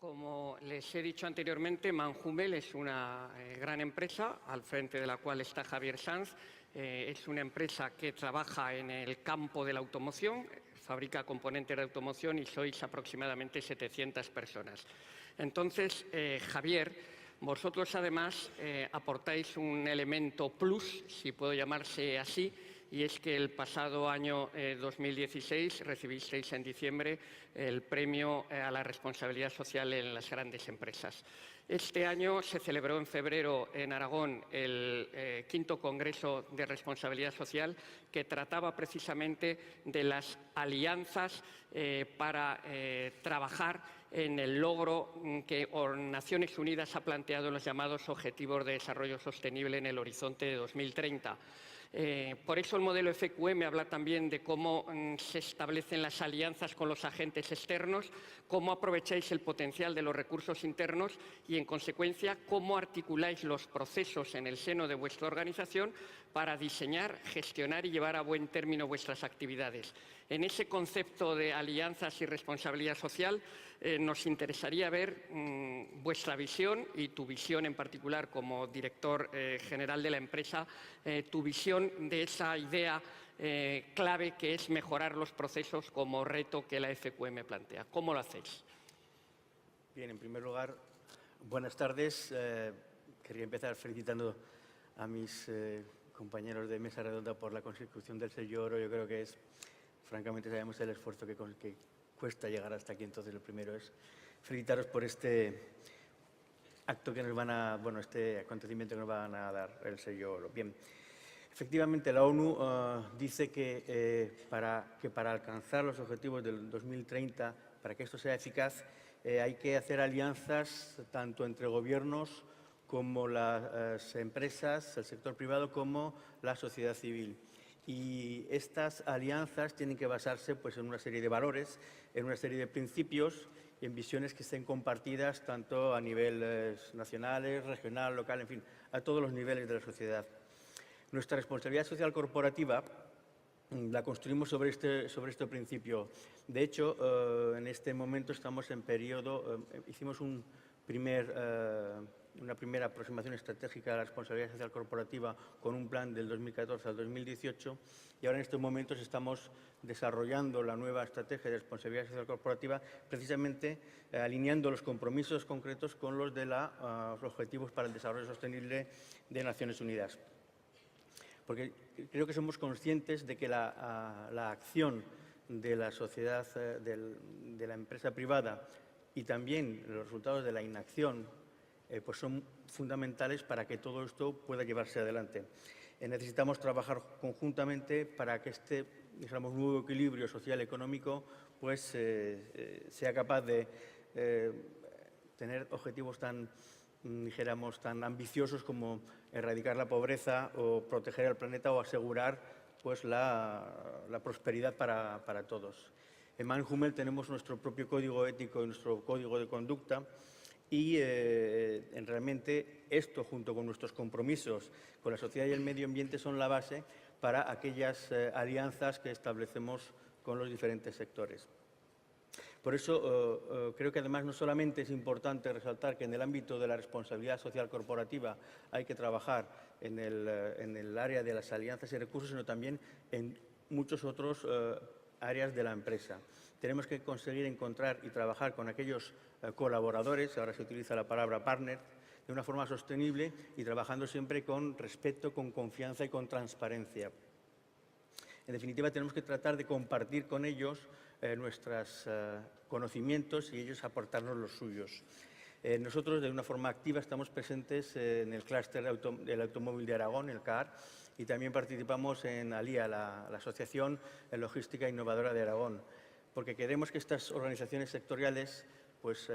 Como les he dicho anteriormente, MANHUMMEL es una gran empresa al frente de la cual está Javier Sanz. Es una empresa que trabaja en el campo de la automoción, fabrica componentes de automoción y sois aproximadamente 700 personas. Entonces, Javier, vosotros además aportáis un elemento plus, si puedo llamarse así, y es que el pasado año 2016 recibisteis en diciembre el premio a la responsabilidad social en las grandes empresas. Este año se celebró en febrero en Aragón el quinto Congreso de Responsabilidad Social, que trataba precisamente de las alianzas para trabajar en el logro que Naciones Unidas ha planteado en los llamados Objetivos de Desarrollo Sostenible en el horizonte de 2030. Por eso el modelo FQM habla también de cómo se establecen las alianzas con los agentes externos, cómo aprovecháis el potencial de los recursos internos y, en consecuencia, cómo articuláis los procesos en el seno de vuestra organización para diseñar, gestionar y llevar a buen término vuestras actividades. En ese concepto de alianzas y responsabilidad social nos interesaría ver vuestra visión y tu visión en particular como director general de la empresa, tu visión de esa idea clave que es mejorar los procesos como reto que la FQM plantea. ¿Cómo lo hacéis? Bien, en primer lugar, buenas tardes. Quería empezar felicitando a mis compañeros de mesa redonda por la consecución del sello oro. Yo creo que es, francamente, sabemos el esfuerzo que cuesta llegar hasta aquí. Entonces, lo primero es felicitaros por este acto que nos van a, bueno, este acontecimiento que nos van a dar el sello oro. Bien. Efectivamente, la ONU dice que para alcanzar los objetivos del 2030, para que esto sea eficaz, hay que hacer alianzas tanto entre gobiernos como las empresas, el sector privado, como la sociedad civil. Y estas alianzas tienen que basarse pues, en una serie de valores, en una serie de principios y en visiones que estén compartidas tanto a nivel nacional, regional, local, en fin, a todos los niveles de la sociedad. Nuestra responsabilidad social corporativa la construimos sobre este principio. De hecho, en este momento estamos en periodo, hicimos una primera aproximación estratégica a la responsabilidad social corporativa con un plan del 2014 al 2018 y ahora en estos momentos estamos desarrollando la nueva estrategia de responsabilidad social corporativa precisamente alineando los compromisos concretos con los de los Objetivos para el Desarrollo Sostenible de Naciones Unidas. Porque creo que somos conscientes de que la acción de la sociedad, de la empresa privada y también los resultados de la inacción pues son fundamentales para que todo esto pueda llevarse adelante. Necesitamos trabajar conjuntamente para que este, digamos, nuevo equilibrio social y económico pues, sea capaz de tener objetivos dijéramos, tan ambiciosos como erradicar la pobreza o proteger el planeta o asegurar pues, la prosperidad para todos. En MANHUMMEL tenemos nuestro propio código ético y nuestro código de conducta y realmente esto, junto con nuestros compromisos con la sociedad y el medio ambiente, son la base para aquellas alianzas que establecemos con los diferentes sectores. Por eso creo que además no solamente es importante resaltar que en el ámbito de la responsabilidad social corporativa hay que trabajar en el área de las alianzas y recursos, sino también en muchos otros áreas de la empresa. Tenemos que conseguir encontrar y trabajar con aquellos colaboradores, ahora se utiliza la palabra partner, de una forma sostenible y trabajando siempre con respeto, con confianza y con transparencia. En definitiva, tenemos que tratar de compartir con ellos nuestros conocimientos y ellos aportarnos los suyos. Nosotros, de una forma activa, estamos presentes en el clúster del automóvil de Aragón, el CAR, y también participamos en ALIA, la Asociación Logística Innovadora de Aragón, porque queremos que estas organizaciones sectoriales pues,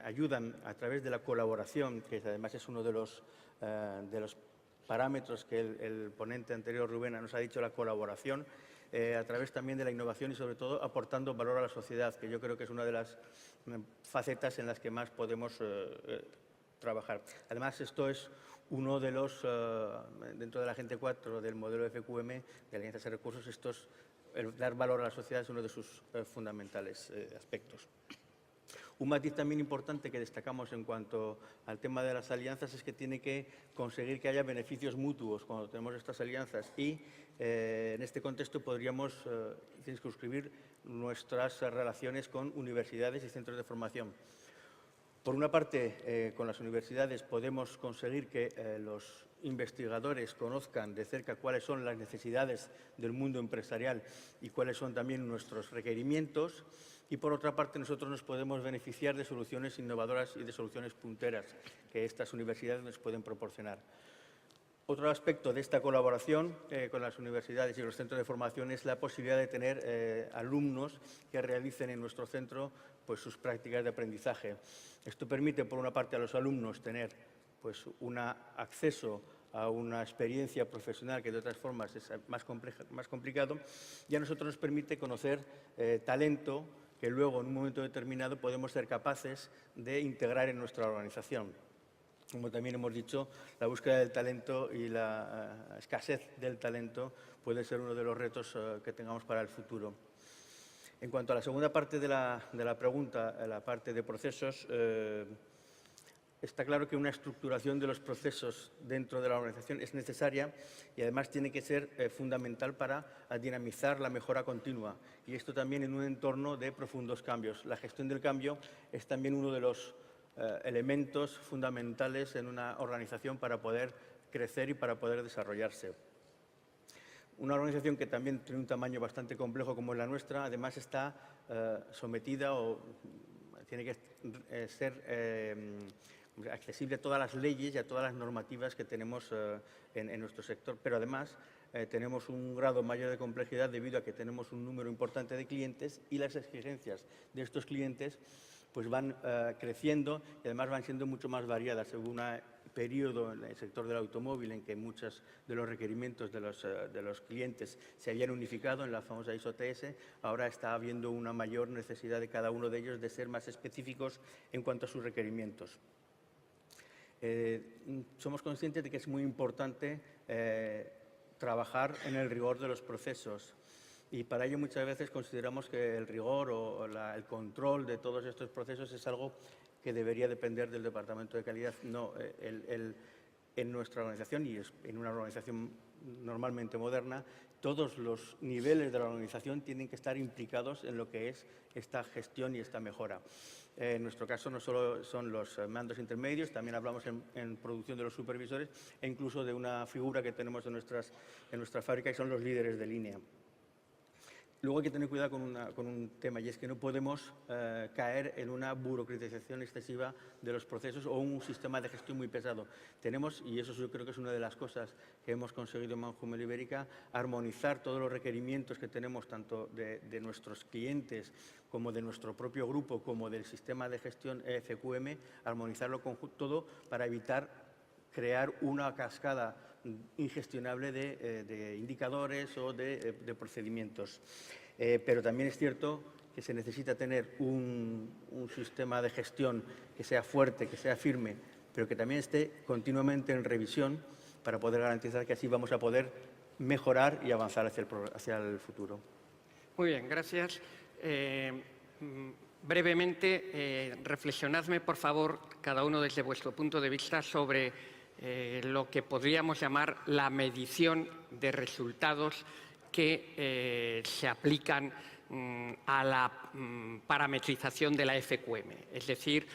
ayudan a través de la colaboración, que además es uno de los parámetros que el ponente anterior, Rubén, nos ha dicho, la colaboración, a través también de la innovación y, sobre todo, aportando valor a la sociedad, que yo creo que es una de las facetas en las que más podemos trabajar. Además, esto es uno de los, dentro de la Agenda 4 del modelo FQM, de Alianzas y Recursos, el dar valor a la sociedad es uno de sus fundamentales aspectos. Un matiz también importante que destacamos en cuanto al tema de las alianzas es que tiene que conseguir que haya beneficios mutuos cuando tenemos estas alianzas y en este contexto podríamos circunscribir nuestras relaciones con universidades y centros de formación. Por una parte, con las universidades podemos conseguir que los investigadores conozcan de cerca cuáles son las necesidades del mundo empresarial y cuáles son también nuestros requerimientos. Y, por otra parte, nosotros nos podemos beneficiar de soluciones innovadoras y de soluciones punteras que estas universidades nos pueden proporcionar. Otro aspecto de esta colaboración con las universidades y los centros de formación es la posibilidad de tener alumnos que realicen en nuestro centro pues, sus prácticas de aprendizaje. Esto permite, por una parte, a los alumnos tener pues, un acceso a una experiencia profesional que de otras formas es más complicado, y a nosotros nos permite conocer talento que luego, en un momento determinado, podemos ser capaces de integrar en nuestra organización. Como también hemos dicho, la búsqueda del talento y la escasez del talento puede ser uno de los retos que tengamos para el futuro. En cuanto a la segunda parte de la pregunta, la parte de procesos, está claro que una estructuración de los procesos dentro de la organización es necesaria y además tiene que ser fundamental para dinamizar la mejora continua. Y esto también en un entorno de profundos cambios. La gestión del cambio es también uno de los elementos fundamentales en una organización para poder crecer y para poder desarrollarse. Una organización que también tiene un tamaño bastante complejo como es la nuestra, además está sometida o tiene que ser accesible a todas las leyes y a todas las normativas que tenemos en nuestro sector, pero además tenemos un grado mayor de complejidad debido a que tenemos un número importante de clientes y las exigencias de estos clientes pues van creciendo y además van siendo mucho más variadas según un periodo en el sector del automóvil en que muchos de los requerimientos de los clientes se habían unificado en la famosa ISO TS. Ahora está habiendo una mayor necesidad de cada uno de ellos de ser más específicos en cuanto a sus requerimientos. Somos conscientes de que es muy importante trabajar en el rigor de los procesos. Y para ello muchas veces consideramos que el rigor o el control de todos estos procesos es algo que debería depender del Departamento de Calidad. No, en nuestra organización, y en una organización normalmente moderna, todos los niveles de la organización tienen que estar implicados en lo que es esta gestión y esta mejora. En nuestro caso no solo son los mandos intermedios, también hablamos en producción de los supervisores e incluso de una figura que tenemos en nuestra fábrica y son los líderes de línea. Luego hay que tener cuidado con un tema y es que no podemos caer en una burocratización excesiva de los procesos o un sistema de gestión muy pesado. Tenemos, y eso yo creo que es una de las cosas que hemos conseguido en Manjumel Ibérica, armonizar todos los requerimientos que tenemos tanto de nuestros clientes como de nuestro propio grupo como del sistema de gestión FQM, armonizarlo todo para evitar crear una cascada ingestionable de indicadores o de procedimientos. Pero también es cierto que se necesita tener un sistema de gestión que sea fuerte, que sea firme, pero que también esté continuamente en revisión para poder garantizar que así vamos a poder mejorar y avanzar hacia el futuro. Muy bien, gracias. Brevemente, reflexionadme, por favor, cada uno desde vuestro punto de vista sobre lo que podríamos llamar la medición de resultados que se aplican a la parametrización de la FQM. Es decir,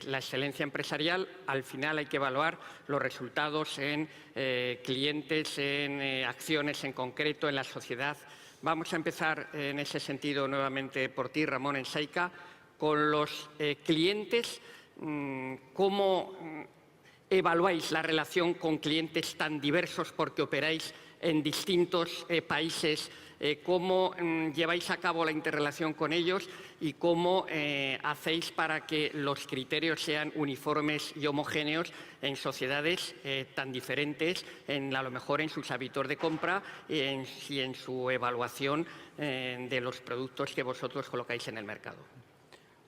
la excelencia empresarial, al final hay que evaluar los resultados en clientes, en acciones en concreto, en la sociedad. Vamos a empezar en ese sentido nuevamente por ti, Ramón, en Saica, con los clientes. ¿Cómo evaluáis la relación con clientes tan diversos porque operáis en distintos países? ¿Cómo lleváis a cabo la interrelación con ellos y cómo hacéis para que los criterios sean uniformes y homogéneos en sociedades tan diferentes, a lo mejor en sus hábitos de compra y en su evaluación de los productos que vosotros colocáis en el mercado?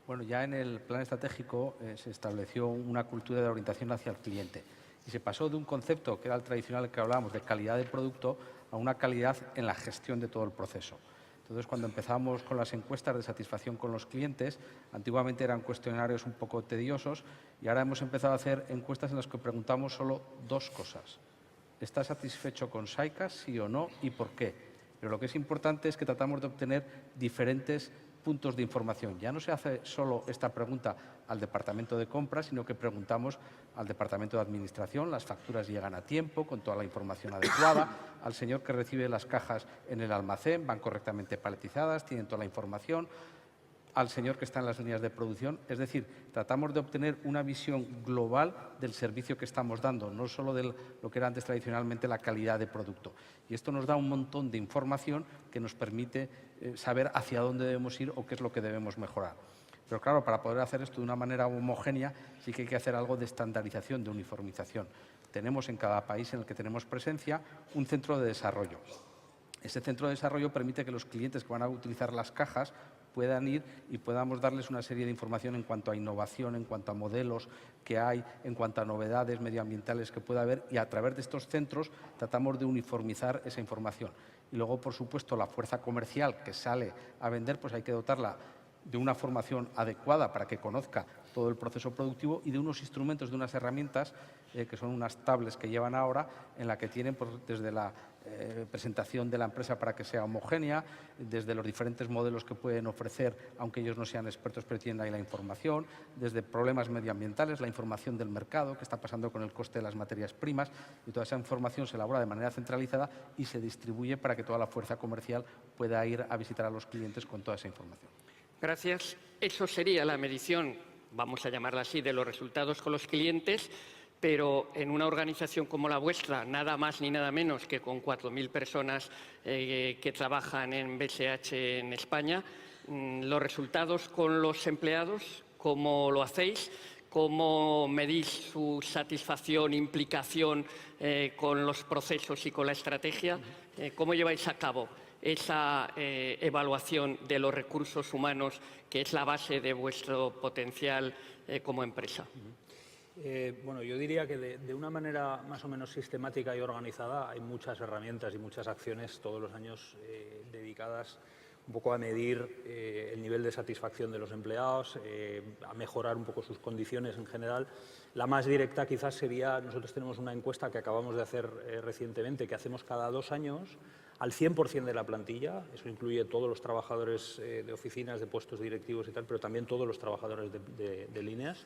Bueno, ya en el plan estratégico se estableció una cultura de orientación hacia el cliente y se pasó de un concepto que era el tradicional que hablábamos de calidad de producto a una calidad en la gestión de todo el proceso. Entonces, cuando empezamos con las encuestas de satisfacción con los clientes, antiguamente eran cuestionarios un poco tediosos y ahora hemos empezado a hacer encuestas en las que preguntamos solo dos cosas. ¿Estás satisfecho con Saicas, sí o no, y por qué? Pero lo que es importante es que tratamos de obtener diferentes puntos de información. Ya no se hace solo esta pregunta al departamento de compras, sino que preguntamos al departamento de administración, las facturas llegan a tiempo, con toda la información adecuada, al señor que recibe las cajas en el almacén, van correctamente paletizadas, tienen toda la información, al señor que está en las líneas de producción. Es decir, tratamos de obtener una visión global del servicio que estamos dando, no solo de lo que era antes tradicionalmente la calidad de producto. Y esto nos da un montón de información que nos permite saber hacia dónde debemos ir o qué es lo que debemos mejorar. Pero claro, para poder hacer esto de una manera homogénea sí que hay que hacer algo de estandarización, de uniformización. Tenemos en cada país en el que tenemos presencia un centro de desarrollo. Ese centro de desarrollo permite que los clientes que van a utilizar las cajas puedan ir y podamos darles una serie de información en cuanto a innovación, en cuanto a modelos que hay, en cuanto a novedades medioambientales que pueda haber, y a través de estos centros tratamos de uniformizar esa información. Y luego, por supuesto, la fuerza comercial que sale a vender, pues hay que dotarla de una formación adecuada para que conozca todo el proceso productivo y de unos instrumentos, de unas herramientas que son unas tablets que llevan ahora, en la que tienen pues, desde la presentación de la empresa para que sea homogénea, desde los diferentes modelos que pueden ofrecer, aunque ellos no sean expertos, pero tienen ahí la información, desde problemas medioambientales, la información del mercado, qué está pasando con el coste de las materias primas, y toda esa información se elabora de manera centralizada y se distribuye para que toda la fuerza comercial pueda ir a visitar a los clientes con toda esa información. Gracias. Eso sería la medición, vamos a llamarla así, de los resultados con los clientes, pero en una organización como la vuestra, nada más ni nada menos que con 4.000 personas que trabajan en BSH en España, los resultados con los empleados, ¿cómo lo hacéis? ¿Cómo medís su satisfacción, implicación con los procesos y con la estrategia? ¿Cómo lleváis a cabo esa evaluación de los recursos humanos, que es la base de vuestro potencial como empresa? Bueno, yo diría que de una manera más o menos sistemática y organizada hay muchas herramientas y muchas acciones todos los años dedicadas un poco a medir el nivel de satisfacción de los empleados, a mejorar un poco sus condiciones en general. La más directa quizás sería, nosotros tenemos una encuesta que acabamos de hacer recientemente, que hacemos cada 2 años, al 100% de la plantilla. Eso incluye todos los trabajadores de oficinas, de puestos directivos y tal, pero también todos los trabajadores de líneas.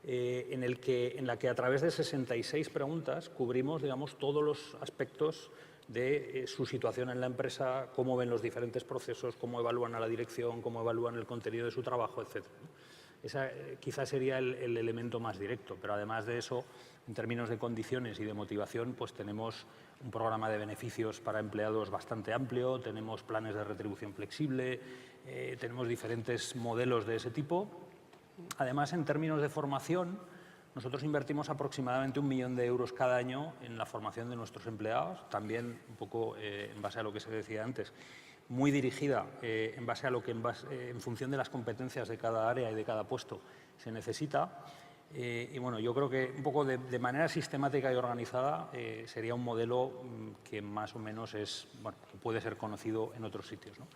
En la que a través de 66 preguntas cubrimos, digamos, todos los aspectos de su situación en la empresa, cómo ven los diferentes procesos, cómo evalúan a la dirección, cómo evalúan el contenido de su trabajo, etc. Ese quizás sería el elemento más directo, pero además de eso, en términos de condiciones y de motivación, pues tenemos un programa de beneficios para empleados bastante amplio, tenemos planes de retribución flexible, tenemos diferentes modelos de ese tipo. Además, en términos de formación, nosotros invertimos aproximadamente 1 millón de euros cada año en la formación de nuestros empleados, también un poco en base a lo que se decía antes, muy dirigida en base a lo que en función de las competencias de cada área y de cada puesto se necesita. Y bueno, yo creo que un poco de manera sistemática y organizada sería un modelo que más o menos que puede ser conocido en otros sitios, ¿no?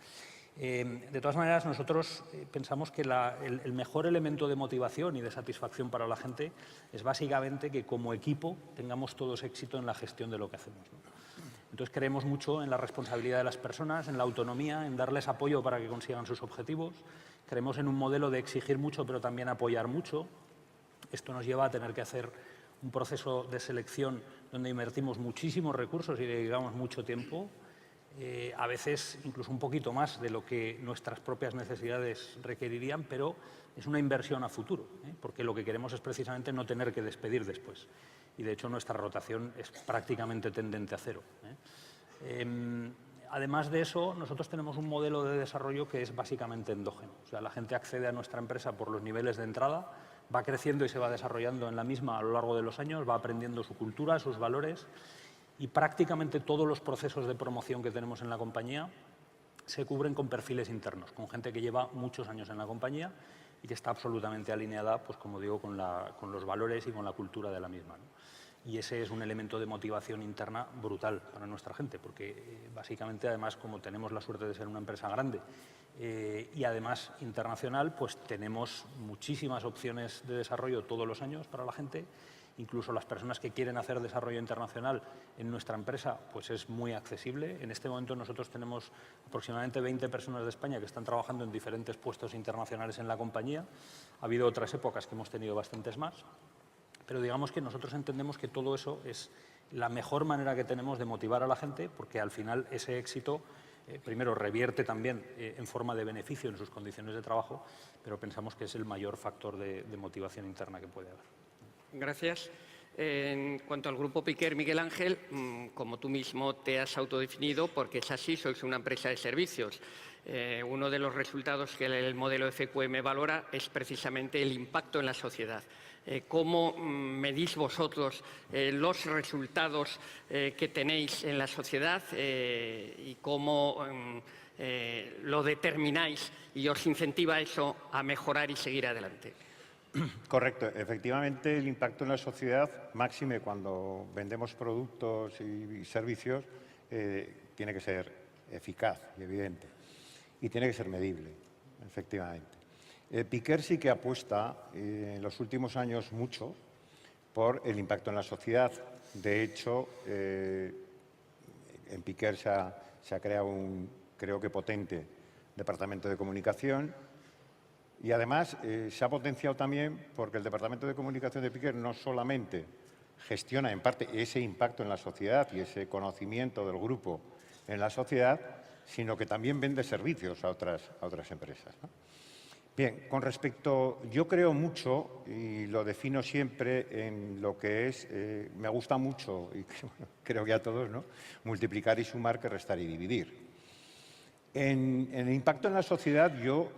De todas maneras, nosotros pensamos que el mejor elemento de motivación y de satisfacción para la gente es básicamente que como equipo tengamos todos éxito en la gestión de lo que hacemos, ¿no? Entonces creemos mucho en la responsabilidad de las personas, en la autonomía, en darles apoyo para que consigan sus objetivos. Creemos en un modelo de exigir mucho pero también apoyar mucho. Esto nos lleva a tener que hacer un proceso de selección donde invertimos muchísimos recursos y dedicamos mucho tiempo. A veces incluso un poquito más de lo que nuestras propias necesidades requerirían, pero es una inversión a futuro, porque lo que queremos es precisamente no tener que despedir después. Y de hecho nuestra rotación es prácticamente tendente a cero. Además de eso, nosotros tenemos un modelo de desarrollo que es básicamente endógeno. O sea, la gente accede a nuestra empresa por los niveles de entrada, va creciendo y se va desarrollando en la misma a lo largo de los años, va aprendiendo su cultura, sus valores. Y prácticamente todos los procesos de promoción que tenemos en la compañía se cubren con perfiles internos, con gente que lleva muchos años en la compañía y que está absolutamente alineada, pues como digo, con los valores y con la cultura de la misma, ¿no? Y ese es un elemento de motivación interna brutal para nuestra gente, porque básicamente, además, como tenemos la suerte de ser una empresa grande y además internacional, pues tenemos muchísimas opciones de desarrollo todos los años para la gente. Incluso las personas que quieren hacer desarrollo internacional en nuestra empresa, pues es muy accesible. En este momento nosotros tenemos aproximadamente 20 personas de España que están trabajando en diferentes puestos internacionales en la compañía. Ha habido otras épocas que hemos tenido bastantes más, pero digamos que nosotros entendemos que todo eso es la mejor manera que tenemos de motivar a la gente, porque al final ese éxito primero revierte también en forma de beneficio en sus condiciones de trabajo, pero pensamos que es el mayor factor de motivación interna que puede haber. Gracias. En cuanto al Grupo Piquer, Miguel Ángel, como tú mismo te has autodefinido, porque es así, sois una empresa de servicios. Uno de los resultados que el modelo FQM valora es precisamente el impacto en la sociedad. ¿Cómo medís vosotros los resultados que tenéis en la sociedad y cómo lo determináis y os incentiva eso a mejorar y seguir adelante? Correcto. Efectivamente, el impacto en la sociedad, máxime cuando vendemos productos y servicios, tiene que ser eficaz y evidente. Y tiene que ser medible, efectivamente. Piquer sí que apuesta en los últimos años mucho por el impacto en la sociedad. De hecho, en Piquer se ha creado un, creo que potente, departamento de comunicación. Y además se ha potenciado también porque el Departamento de Comunicación de Piquer no solamente gestiona en parte ese impacto en la sociedad y ese conocimiento del grupo en la sociedad, sino que también vende servicios a otras empresas, ¿no? Bien, con respecto, yo creo mucho y lo defino siempre en lo que es, me gusta mucho, y creo que a todos, ¿no?, multiplicar y sumar que restar y dividir. En el impacto en la sociedad yo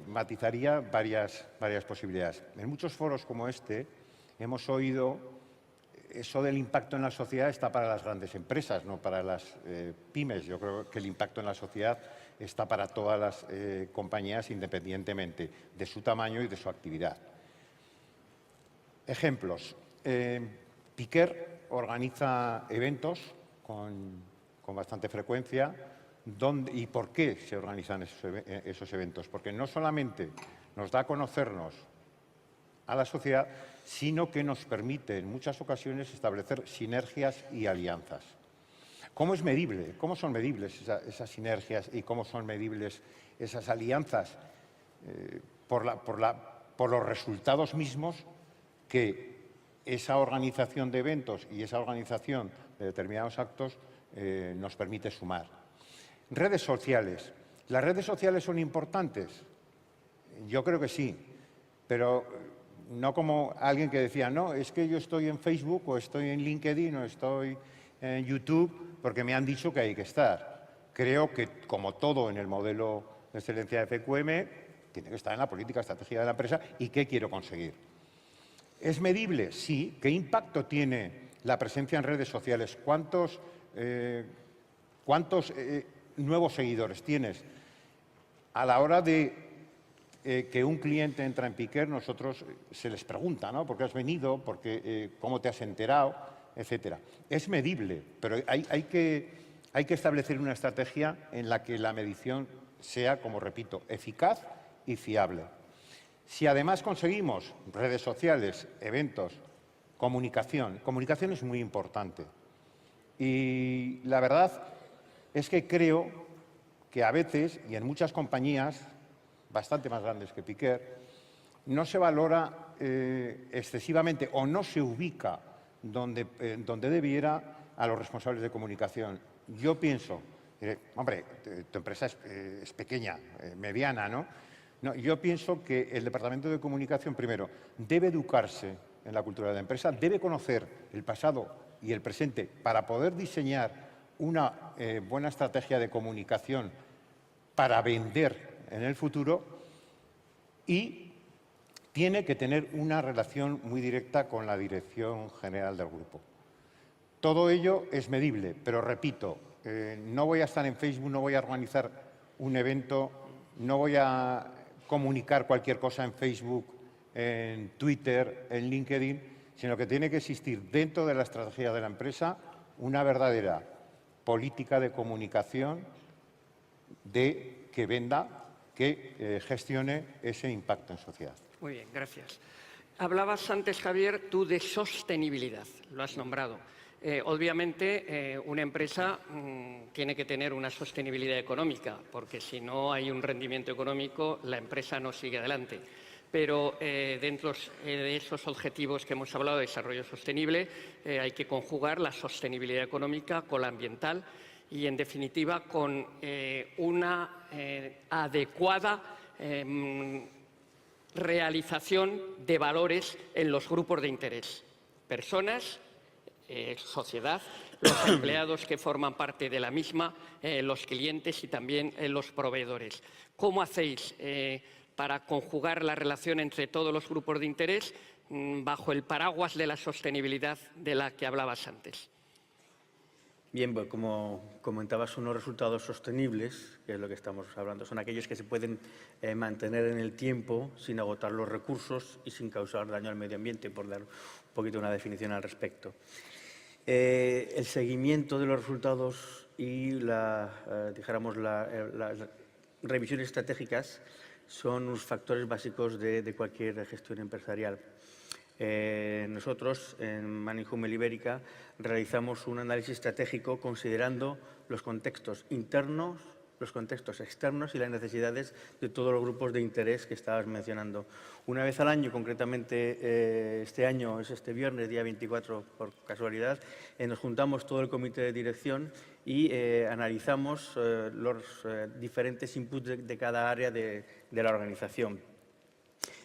matizaría varias posibilidades. En muchos foros como este hemos oído eso del impacto en la sociedad está para las grandes empresas, no para las pymes. Yo creo que el impacto en la sociedad está para todas las compañías independientemente de su tamaño y de su actividad. Ejemplos. Piquer organiza eventos con bastante frecuencia. ¿Y por qué se organizan esos eventos? Porque no solamente nos da a conocernos a la sociedad, sino que nos permite en muchas ocasiones establecer sinergias y alianzas. ¿Cómo es medible? ¿Cómo son medibles esas sinergias y cómo son medibles esas alianzas? Por los resultados mismos que esa organización de eventos y esa organización de determinados actos nos permite sumar. Redes sociales. ¿Las redes sociales son importantes? Yo creo que sí, pero no como alguien que decía, no, es que yo estoy en Facebook o estoy en LinkedIn o estoy en YouTube porque me han dicho que hay que estar. Creo que, como todo en el modelo de excelencia de FQM, tiene que estar en la política estratégica de la empresa y qué quiero conseguir. ¿Es medible? Sí. ¿Qué impacto tiene la presencia en redes sociales? ¿Cuántos nuevos seguidores tienes? A la hora de que un cliente entra en Piquer, nosotros se les pregunta, ¿no?, ¿por qué has venido? ¿Cómo te has enterado? Etcétera. Es medible, pero hay que establecer una estrategia en la que la medición sea, como repito, eficaz y fiable. Si además conseguimos redes sociales, eventos, comunicación es muy importante. Y la verdad es que creo que a veces, y en muchas compañías, bastante más grandes que Piquer, no se valora excesivamente o no se ubica donde debiera a los responsables de comunicación. Yo pienso, hombre, tu empresa es pequeña, mediana, ¿no? No, yo pienso que el Departamento de Comunicación, primero, debe educarse en la cultura de la empresa, debe conocer el pasado y el presente para poder diseñar una buena estrategia de comunicación para vender en el futuro, y tiene que tener una relación muy directa con la dirección general del grupo. Todo ello es medible, pero repito, no voy a estar en Facebook, no voy a organizar un evento, no voy a comunicar cualquier cosa en Facebook, en Twitter, en LinkedIn, sino que tiene que existir dentro de la estrategia de la empresa una verdadera política de comunicación que venda, que gestione ese impacto en sociedad. Muy bien, gracias. Hablabas antes, Javier, tú de sostenibilidad, lo has nombrado. Obviamente, una empresa tiene que tener una sostenibilidad económica, porque si no hay un rendimiento económico, la empresa no sigue adelante. Pero dentro de esos objetivos que hemos hablado de desarrollo sostenible, hay que conjugar la sostenibilidad económica con la ambiental y, en definitiva, con una adecuada realización de valores en los grupos de interés. Personas, sociedad, los empleados que forman parte de la misma, los clientes y también los proveedores. ¿Cómo hacéis para conjugar la relación entre todos los grupos de interés bajo el paraguas de la sostenibilidad de la que hablabas antes? Bien, pues como comentabas, unos resultados sostenibles, que es lo que estamos hablando, son aquellos que se pueden mantener en el tiempo sin agotar los recursos y sin causar daño al medio ambiente, por dar un poquito una definición al respecto. El seguimiento de los resultados y las revisiones estratégicas son unos factores básicos de cualquier gestión empresarial. Nosotros, en Manning Ibérica, realizamos un análisis estratégico considerando los contextos internos, los contextos externos y las necesidades de todos los grupos de interés que estabas mencionando. Una vez al año, concretamente este año, es este viernes, día 24, por casualidad, nos juntamos todo el comité de dirección y analizamos los diferentes inputs de cada área de la organización.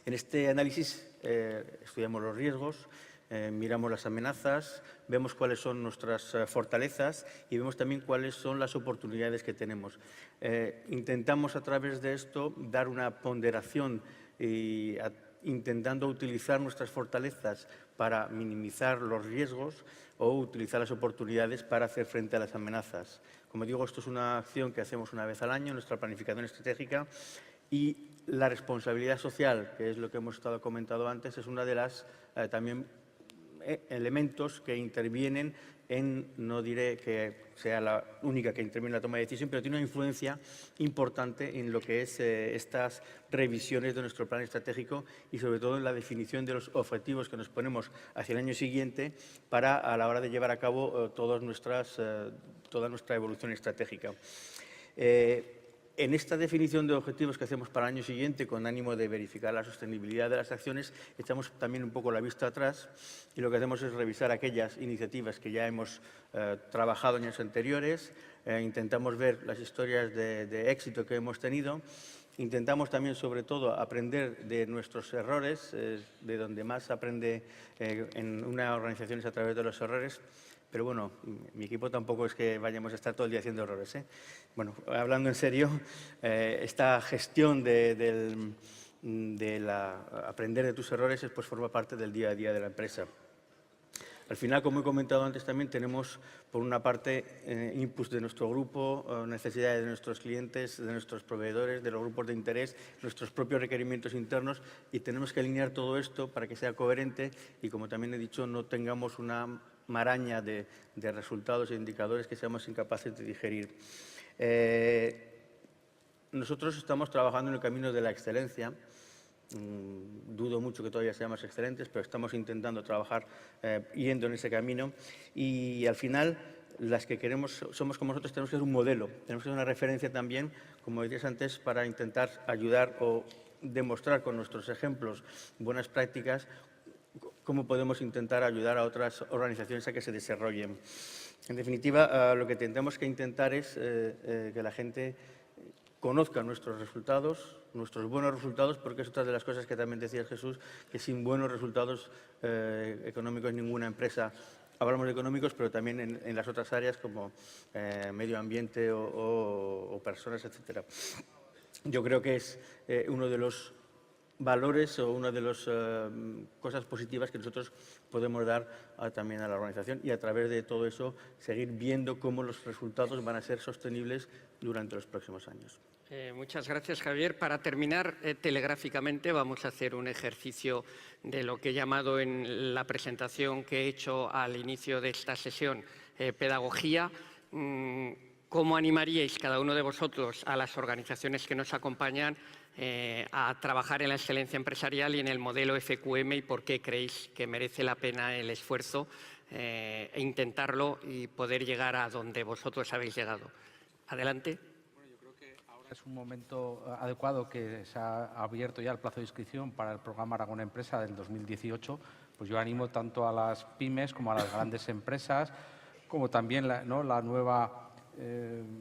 En este análisis estudiamos los riesgos, miramos las amenazas, vemos cuáles son nuestras fortalezas y vemos también cuáles son las oportunidades que tenemos. Intentamos a través de esto dar una ponderación intentando utilizar nuestras fortalezas para minimizar los riesgos o utilizar las oportunidades para hacer frente a las amenazas. Como digo, esto es una acción que hacemos una vez al año en nuestra planificación estratégica y la responsabilidad social, que es lo que hemos estado comentando antes, es una de las también elementos que intervienen en, no diré que sea la única que interviene en la toma de decisión, pero tiene una influencia importante en lo que es estas revisiones de nuestro plan estratégico y sobre todo en la definición de los objetivos que nos ponemos hacia el año siguiente para a la hora de llevar a cabo toda nuestra evolución estratégica. En esta definición de objetivos que hacemos para el año siguiente, con ánimo de verificar la sostenibilidad de las acciones, echamos también un poco la vista atrás y lo que hacemos es revisar aquellas iniciativas que ya hemos trabajado en años anteriores, intentamos ver las historias de éxito que hemos tenido, intentamos también, sobre todo, aprender de nuestros errores, de donde más se aprende en una organización es a través de los errores. Pero bueno, mi equipo tampoco es que vayamos a estar todo el día haciendo errores, ¿eh? Bueno, hablando en serio, esta gestión de aprender de tus errores pues forma parte del día a día de la empresa. Al final, como he comentado antes también, tenemos por una parte inputs de nuestro grupo, necesidades de nuestros clientes, de nuestros proveedores, de los grupos de interés, nuestros propios requerimientos internos y tenemos que alinear todo esto para que sea coherente y, como también he dicho, no tengamos una maraña de resultados e indicadores que seamos incapaces de digerir. Nosotros estamos trabajando en el camino de la excelencia. Dudo mucho que todavía seamos excelentes, pero estamos intentando trabajar yendo en ese camino y al final las que queremos, somos como nosotros, tenemos que ser un modelo, tenemos que ser una referencia también, como decías antes, para intentar ayudar o demostrar con nuestros ejemplos buenas prácticas cómo podemos intentar ayudar a otras organizaciones a que se desarrollen. En definitiva, lo que tenemos que intentar es que la gente conozca nuestros resultados, nuestros buenos resultados, porque es otra de las cosas que también decía Jesús, que sin buenos resultados económicos ninguna empresa, hablamos de económicos, pero también en las otras áreas como medio ambiente o personas, etcétera. Yo creo que es uno de los valores o una de las cosas positivas que nosotros podemos dar también a la organización y a través de todo eso seguir viendo cómo los resultados van a ser sostenibles durante los próximos años. Muchas gracias, Javier. Para terminar, telegráficamente vamos a hacer un ejercicio de lo que he llamado en la presentación que he hecho al inicio de esta sesión, pedagogía. ¿Cómo animaríais cada uno de vosotros a las organizaciones que nos acompañan a trabajar en la excelencia empresarial y en el modelo FQM y por qué creéis que merece la pena el esfuerzo e intentarlo y poder llegar a donde vosotros habéis llegado? Adelante. Es un momento adecuado que se ha abierto ya el plazo de inscripción para el programa Aragón Empresa del 2018. Pues yo animo tanto a las pymes como a las grandes empresas, como también la nueva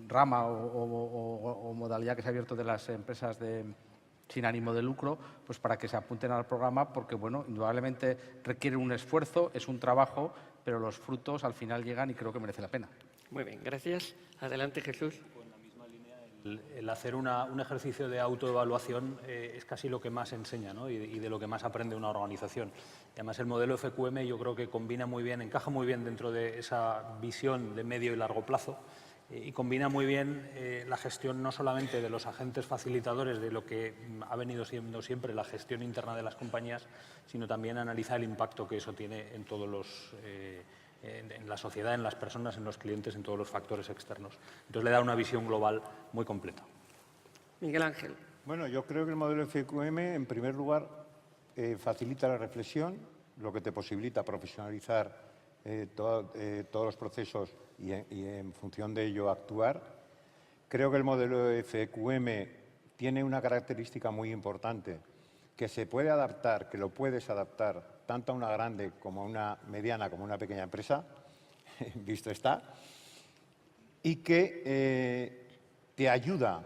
rama o modalidad que se ha abierto de las empresas sin ánimo de lucro, pues para que se apunten al programa, porque bueno, indudablemente requiere un esfuerzo, es un trabajo, pero los frutos al final llegan y creo que merece la pena. Muy bien, gracias. Adelante, Jesús. El hacer un ejercicio de autoevaluación es casi lo que más enseña, ¿no? y de lo que más aprende una organización. Y además el modelo FQM yo creo que combina muy bien, encaja muy bien dentro de esa visión de medio y largo plazo y combina muy bien la gestión no solamente de los agentes facilitadores de lo que ha venido siendo siempre la gestión interna de las compañías, sino también analiza el impacto que eso tiene en todos los en la sociedad, en las personas, en los clientes, en todos los factores externos. Entonces le da una visión global muy completa. Miguel Ángel. Bueno, yo creo que el modelo FQM, en primer lugar, facilita la reflexión, lo que te posibilita profesionalizar todos los procesos y en función de ello actuar. Creo que el modelo FQM tiene una característica muy importante, que se puede adaptar, que lo puedes adaptar tanto a una grande como a una mediana como a una pequeña empresa, visto está, y que te ayuda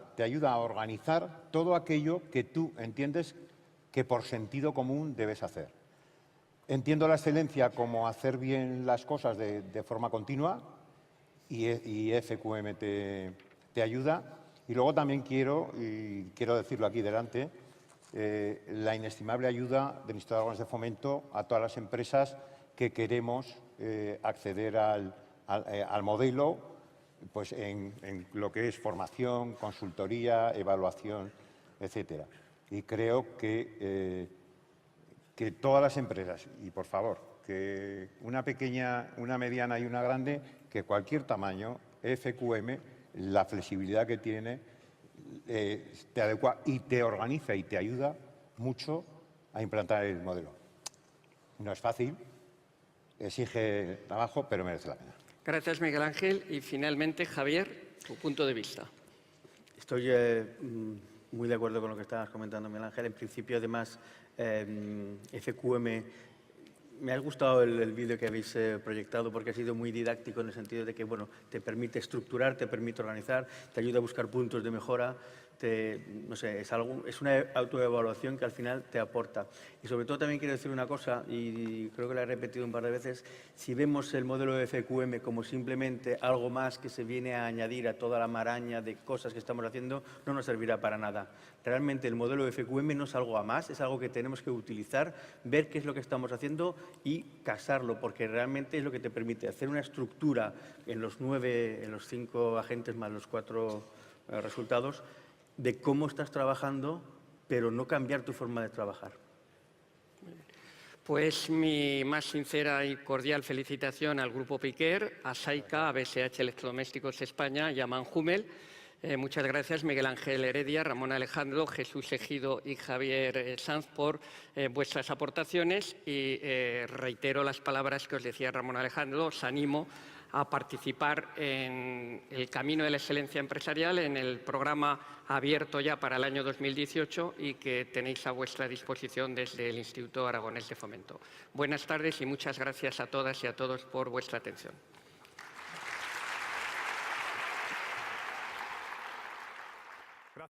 a organizar todo aquello que tú entiendes que por sentido común debes hacer. Entiendo la excelencia como hacer bien las cosas de forma continua y FQM te ayuda. Y luego también quiero decirlo aquí delante, la inestimable ayuda del Instituto de Órganos de Fomento a todas las empresas que queremos acceder al modelo pues en lo que es formación, consultoría, evaluación, etcétera. Y creo que todas las empresas, y por favor, que una pequeña, una mediana y una grande, que cualquier tamaño, FQM, la flexibilidad que tiene, te adecua y te organiza y te ayuda mucho a implantar el modelo. No es fácil, exige trabajo, pero merece la pena. Gracias, Miguel Ángel. Y finalmente, Javier, tu punto de vista. Estoy muy de acuerdo con lo que estabas comentando, Miguel Ángel. En principio, además, FQM, me ha gustado el vídeo que habéis proyectado porque ha sido muy didáctico en el sentido de que bueno, te permite estructurar, te permite organizar, te ayuda a buscar puntos de mejora. No sé, es una autoevaluación que al final te aporta. Y sobre todo también quiero decir una cosa, y creo que la he repetido un par de veces, si vemos el modelo de FQM como simplemente algo más que se viene a añadir a toda la maraña de cosas que estamos haciendo, no nos servirá para nada. Realmente el modelo de FQM no es algo a más, es algo que tenemos que utilizar, ver qué es lo que estamos haciendo y casarlo, porque realmente es lo que te permite hacer una estructura en los 5 agentes más los 4 resultados, de cómo estás trabajando, pero no cambiar tu forma de trabajar. Pues mi más sincera y cordial felicitación al Grupo Piquer, a Saika, a BSH Electrodomésticos España y a Manjumel. Muchas gracias, Miguel Ángel Heredia, Ramón Alejandro, Jesús Ejido y Javier Sanz por vuestras aportaciones y reitero las palabras que os decía Ramón Alejandro, os animo a participar en el camino de la excelencia empresarial, en el programa abierto ya para el año 2018 y que tenéis a vuestra disposición desde el Instituto Aragonés de Fomento. Buenas tardes y muchas gracias a todas y a todos por vuestra atención.